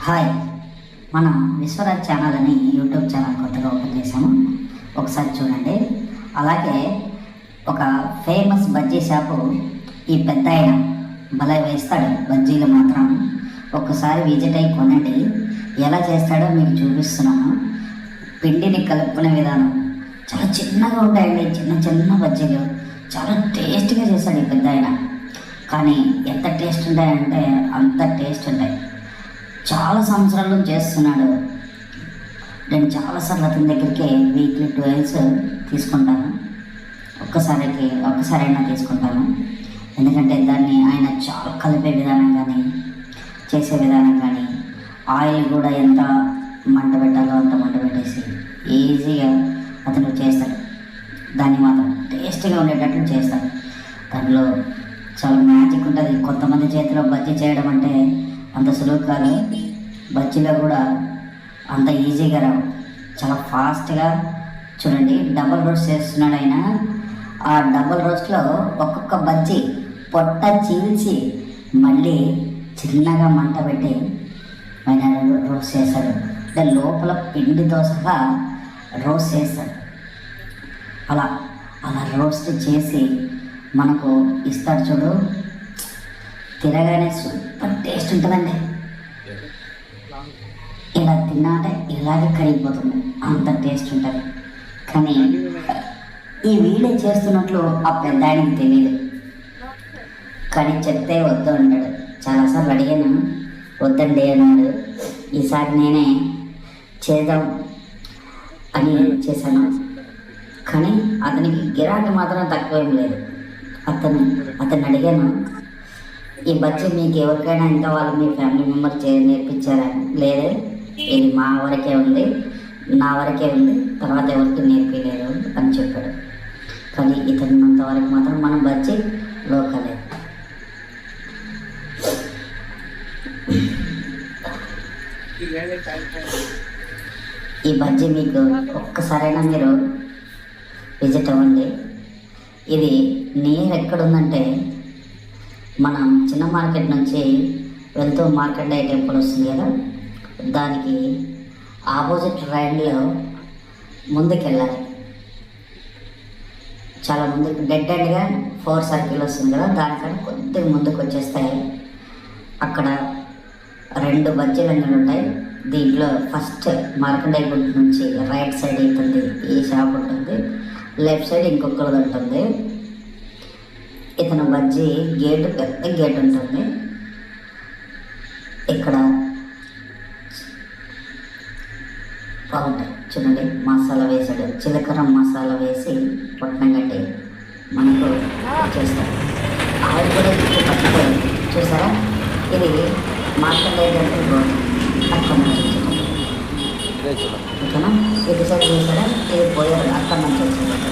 Hi, మనం Vishvaraj channel అని YouTube channel కొత్తగా ఓపెన్ చేశాము. ఒకసారి చూడండి. అలాగే ఒక ఫేమస్ బజ్జీ షాపు ఈ పెద్ద ఆయన భలే వేస్తాడు బజ్జీలు మాత్రం. ఒక్కసారి విజిట్ అయ్యి కొనండి. ఎలా చేస్తాడో మీకు చూపిస్తున్నాను. పిండిని కలుపుకునే విధానం చాలా చిన్నగా ఉంటాయండి. చిన్న చిన్న బజ్జీలు చాలా టేస్ట్గా చేస్తాడు ఈ పెద్ద ఆయన. కానీ ఎంత టేస్ట్ ఉంటాయంటే అంత టేస్ట్ ఉంటాయి. చాలా సంవత్సరాల నుంచి చేస్తున్నాడు. నేను చాలాసార్లు అతని దగ్గరికి వీక్లీ 2 తీసుకుంటాను. ఒక్కసారైనా తీసుకుంటాను. ఎందుకంటే దాన్ని ఆయన చాలా కలిపే విధానం కానీ చేసే విధానం కానీ ఆయిల్ కూడా ఎంత మంట పెట్టాలో అంత మంట పెట్టేసి ఈజీగా అతను చేస్తాడు. దాన్ని మాత్రం టేస్ట్గా ఉండేటట్లు చేస్తాడు. దానిలో చాలా మ్యాజిక్ ఉంటుంది. కొంతమంది చేతిలో బజ్జీ చేయడం అంటే అంత సులువు కాదు. బజ్జీలో కూడా అంత ఈజీగా రావు. చాలా ఫాస్ట్గా చూడండి. డబుల్ రోస్ట్ చేస్తున్నాడు ఆయన. ఆ డబుల్ రోస్ట్లో ఒక్కొక్క బజ్జీ పొట్ట చీల్చి మళ్ళీ చిన్నగా మంట పెట్టి ఆయన రోస్ట్ చేస్తాడు. అంటే లోపల పిండితో సహా రోస్ట్ చేస్తాడు. అలా రోస్ట్ చేసి మనకు ఇస్తాడు చూడు. తినగానే సూపర్ టేస్ట్ ఉంటుందండి. ఇలా తిన్నాంటే ఇలాగే కరిగిపోతుంది, అంత టేస్ట్ ఉంటుంది. కానీ ఈ వీడియో చేస్తున్నట్లు ఆ పెద్ద ఆయనకి తెలియదు. కానీ చెప్తే వద్దు అంటాడు. చాలాసార్లు అడిగాను, వద్దండి అన్నాడు. ఈసారి నేనే చేద్దాం అని చేశాను. కానీ అతనికి గిరాకీ మాత్రం తక్కువేం లేదు. అతను అడిగాను, ఈ బజ్జీ మీకు ఎవరికైనా ఇంకా వాళ్ళు మీ ఫ్యామిలీ మెంబర్ నేర్పించారా? లేదే, ఇది మా వరకే ఉంది, నా వరకే ఉంది, తర్వాత ఎవరికి నేర్పించలేదు అని చెప్పాడు. కానీ ఇతనంత వరకు మాత్రం మన బజ్జీ లోకలే. ఈ బజ్జీ మీకు ఒక్కసారైనా మీరు విజిట్ అవ్వండి. ఇది నియర్ ఎక్కడుందంటే మనం చిన్న మార్కెట్ నుంచి వెళ్తూ మార్కెట్ అయ్యే టెంపుల్ వస్తుంది కదా, దానికి ఆపోజిట్ రైడ్లో ముందుకెళ్ళాలి. చాలా ముందుకు డెడ్ ఎండ్గా 4 సర్కిల్ వస్తుంది కదా, దానికన్నా కొద్దిగా ముందుకు వచ్చేస్తాయి. అక్కడ 2 బజ్జీల అంగళ్ళు ఉంటాయి. దీంట్లో ఫస్ట్ మార్కండేయ గుంట నుంచి రైట్ సైడ్ అవుతుంది ఈ షాప్ ఉంటుంది. లెఫ్ట్ సైడ్ ఇంకొకరిది ఉంటుంది. ఇతను బజ్జీ గేటు పెద్ద గేట్ ఉంటుంది. ఇక్కడ బాగుంటాయి చూడండి. మసాలా వేసాడు, చిలకర మసాలా వేసి పొట్టం కట్టి మనకు చేస్తాడు. ఆయిల్ కూడా పట్టుకో చూసారా. ఇది మార్కండేయ రోడ్ అక్కడ నుంచి ఓకేనా. ఇది సైడ్ చూసారా, ఇది పోయారు అక్కడ నుంచి వచ్చింది.